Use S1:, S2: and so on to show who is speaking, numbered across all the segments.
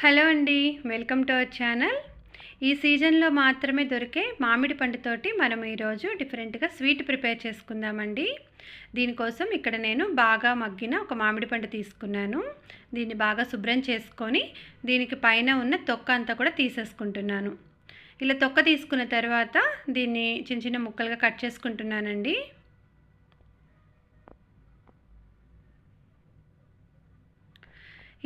S1: Hello అండి, welcome to our channel. ఈ సీజన్లో మాత్రమే దొరికే మామిడి పండుతోటి మనం ఈరోజు డిఫరెంట్గా స్వీట్ ప్రిపేర్ చేసుకుందామండి. దీనికోసం ఇక్కడ నేను బాగా మగ్గిన ఒక మామిడి పండు తీసుకున్నాను. దీన్ని బాగా శుభ్రం చేసుకొని దీనికి పైన ఉన్న తొక్క అంతా కూడా తీసేసుకుంటున్నాను. ఇలా తొక్క తీసుకున్న తర్వాత దీన్ని చిన్న చిన్న ముక్కలుగా కట్ చేసుకుంటున్నానండి.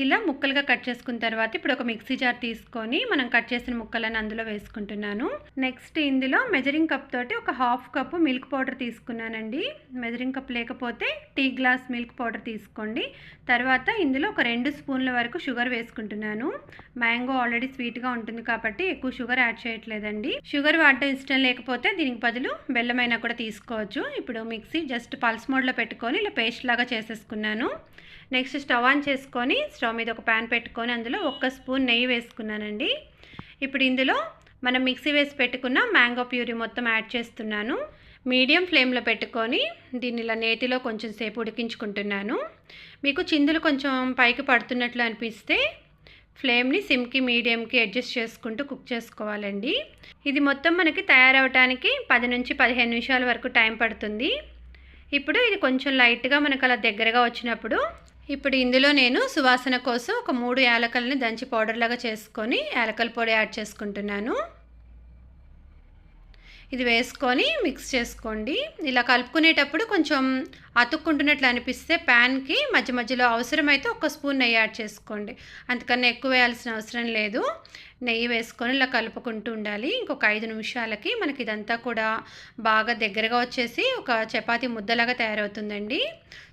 S1: ఇలా ముక్కలుగా కట్ చేసుకున్న తర్వాత ఇప్పుడు ఒక మిక్సీ జార్ తీసుకొని మనం కట్ చేసిన ముక్కలను అందులో వేసుకుంటున్నాను. నెక్స్ట్ ఇందులో మెజరింగ్ కప్ తోటి ఒక హాఫ్ కప్పు మిల్క్ పౌడర్ తీసుకున్నానండి. మెజరింగ్ కప్ లేకపోతే టీ గ్లాస్ మిల్క్ పౌడర్ తీసుకోండి. తర్వాత ఇందులో ఒక 2 స్పూన్ల వరకు షుగర్ వేసుకుంటున్నాను. మ్యాంగో ఆల్రెడీ స్వీట్గా ఉంటుంది కాబట్టి ఎక్కువ షుగర్ యాడ్ చేయట్లేదండి. షుగర్ వాడటం ఇష్టం లేకపోతే దీనికి బదులు బెల్లమైనా కూడా తీసుకోవచ్చు. ఇప్పుడు మిక్సీ జస్ట్ పల్స్ మోడ్లో పెట్టుకొని ఇలా పేస్ట్ లాగా చేసేసుకున్నాను. నెక్స్ట్ స్టవ్ ఆన్ చేసుకొని స్టవ్ మీద ఒక ప్యాన్ పెట్టుకొని అందులో 1 స్పూన్ నెయ్యి వేసుకున్నానండి. ఇప్పుడు ఇందులో మనం మిక్సీ వేసి పెట్టుకున్న మ్యాంగో ప్యూరీ మొత్తం యాడ్ చేస్తున్నాను. మీడియం ఫ్లేమ్లో పెట్టుకొని దీన్ని ఇలా నేతిలో కొంచెం సేపు ఉడికించుకుంటున్నాను. మీకు చిందులు కొంచెం పైకి పడుతున్నట్లు అనిపిస్తే ఫ్లేమ్ని సిమ్కి మీడియంకి అడ్జస్ట్ చేసుకుంటూ కుక్ చేసుకోవాలండి. ఇది మొత్తం మనకి తయారవడానికి 10 నుంచి 15 నిమిషాల వరకు టైం పడుతుంది. ఇప్పుడు ఇది కొంచెం లైట్గా మనకు అలా దగ్గరగా వచ్చినప్పుడు ఇప్పుడు ఇందులో నేను సువాసన కోసం ఒక 3 యాలకల్ని దంచి పౌడర్ లాగా చేసుకొని యాలకల పొడి యాడ్ చేసుకుంటున్నాను. ఇది వేసుకొని మిక్స్ చేసుకోండి. ఇలా కలుపుకునేటప్పుడు కొంచెం అతుక్కుంటున్నట్లు అనిపిస్తే ప్యాన్కి మధ్య మధ్యలో అవసరమైతే 1 స్పూన్ నెయ్యి యాడ్ చేసుకోండి. అంతకన్నా ఎక్కువ వేయాల్సిన అవసరం లేదు. నెయ్యి వేసుకొని ఇలా కలుపుకుంటూ ఉండాలి. ఇంకొక 5 నిమిషాలకి మనకి ఇదంతా కూడా బాగా దగ్గరగా వచ్చేసి ఒక చపాతీ ముద్దలాగా తయారవుతుందండి.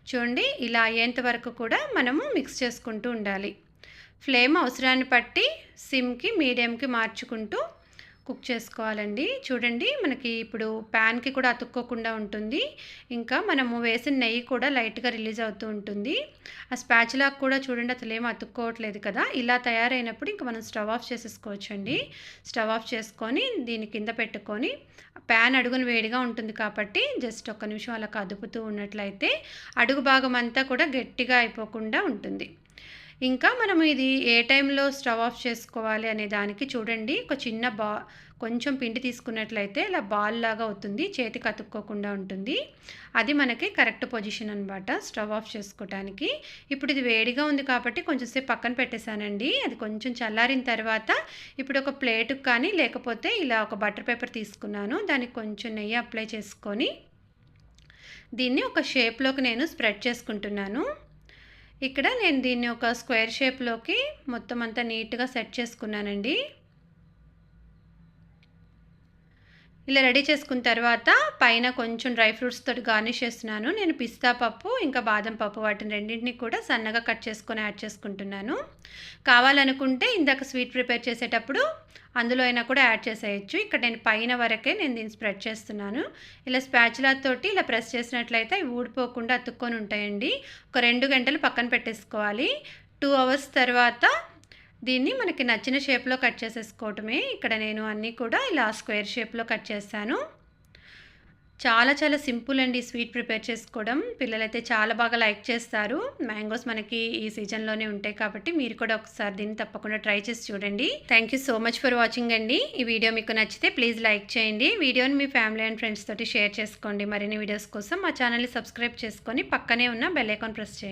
S1: చూడండి, ఇలా అయ్యేంత వరకు కూడా మనము మిక్స్ చేసుకుంటూ ఉండాలి. ఫ్లేమ్ అవసరాన్ని బట్టి సిమ్కి మీడియంకి మార్చుకుంటూ కుక్ చేసుకోవాలండి. చూడండి, మనకి ఇప్పుడు ప్యాన్కి కూడా అతుక్కోకుండా ఉంటుంది. ఇంకా మనము వేసిన నెయ్యి కూడా లైట్గా రిలీజ్ అవుతూ ఉంటుంది. ఆ స్పాచులా కూడా చూడండి అసలు ఏమీ అతుక్కోవట్లేదు కదా. ఇలా తయారైనప్పుడు ఇంకా మనం స్టవ్ ఆఫ్ చేసేసుకోవచ్చండి. స్టవ్ ఆఫ్ చేసుకొని దీని కింద పెట్టుకొని ప్యాన్ అడుగున వేడిగా ఉంటుంది కాబట్టి జస్ట్ 1 నిమిషం అలా కదుపుతూ ఉన్నట్లయితే అడుగు భాగం అంతా కూడా గట్టిగా అయిపోకుండా ఉంటుంది. ఇంకా మనం ఇది ఏ టైంలో స్టవ్ ఆఫ్ చేసుకోవాలి అనే దానికి చూడండి, ఒక చిన్న కొంచెం పిండి తీసుకున్నట్లయితే ఇలా బాల్ లాగా అవుతుంది, చేతికి అతుక్కోకుండా ఉంటుంది. అది మనకి కరెక్ట్ పొజిషన్ అనమాట స్టవ్ ఆఫ్ చేసుకోవడానికి. ఇప్పుడు ఇది వేడిగా ఉంది కాబట్టి కొంచెం సేపు పక్కన పెట్టేశానండి. అది కొంచెం చల్లారిన తర్వాత ఇప్పుడు ఒక ప్లేటుకు కానీ లేకపోతే ఇలా ఒక బటర్ పేపర్ తీసుకున్నాను. దానికి కొంచెం నెయ్యి అప్లై చేసుకొని దీన్ని ఒక షేప్లోకి నేను స్ప్రెడ్ చేసుకుంటున్నాను. ఇక్కడ నేను దీన్ని ఒక స్క్వేర్ షేప్లోకి మొత్తం అంతా నీట్గా సెట్ చేసుకున్నానండి. ఇలా రెడీ చేసుకున్న తర్వాత పైన కొంచెం డ్రై ఫ్రూట్స్ తోటి గార్నిష్ చేస్తున్నాను. నేను పిస్తా పప్పు ఇంకా బాదం పప్పు వాటిని రెండింటిని కూడా సన్నగా కట్ చేసుకొని యాడ్ చేసుకుంటున్నాను. కావాలనుకుంటే ఇందాక స్వీట్ ప్రిపేర్ చేసేటప్పుడు అందులో అయినా కూడా యాడ్ చేసేయచ్చు. ఇక్కడ నేను పైన వరకే నేను దీన్ని స్ప్రెడ్ చేస్తున్నాను. ఇలా స్పాచులా తోటి ఇలా ప్రెస్ చేసినట్లయితే ఇవి ఊడిపోకుండా అతుక్కొని ఉంటాయండి. ఒక 2 గంటలు పక్కన పెట్టేసుకోవాలి. 2 అవర్స్ తర్వాత దీన్ని మనకి నచ్చిన షేప్లో కట్ చేసేసుకోవటమే. ఇక్కడ నేను అన్నీ కూడా ఇలా స్క్వేర్ షేప్లో కట్ చేశాను. చాలా చాలా సింపుల్ అండి స్వీట్ ప్రిపేర్ చేసుకోవడం. పిల్లలైతే చాలా బాగా లైక్ చేస్తారు. మ్యాంగోస్ మనకి ఈ సీజన్లోనే ఉంటాయి కాబట్టి మీరు కూడా ఒకసారి దీన్ని తప్పకుండా ట్రై చేసి చూడండి. Thank you so much for watching అండి. ఈ వీడియో మీకు నచ్చితే ప్లీజ్ లైక్ చేయండి. వీడియోని మీ ఫ్యామిలీ అండ్ ఫ్రెండ్స్ తోటి షేర్ చేసుకోండి. మరిన్ని వీడియోస్ కోసం మా ఛానల్ని సబ్స్క్రైబ్ చేసుకొని పక్కనే ఉన్న బెల్ ఐకాన్ ప్రెస్ చేయండి.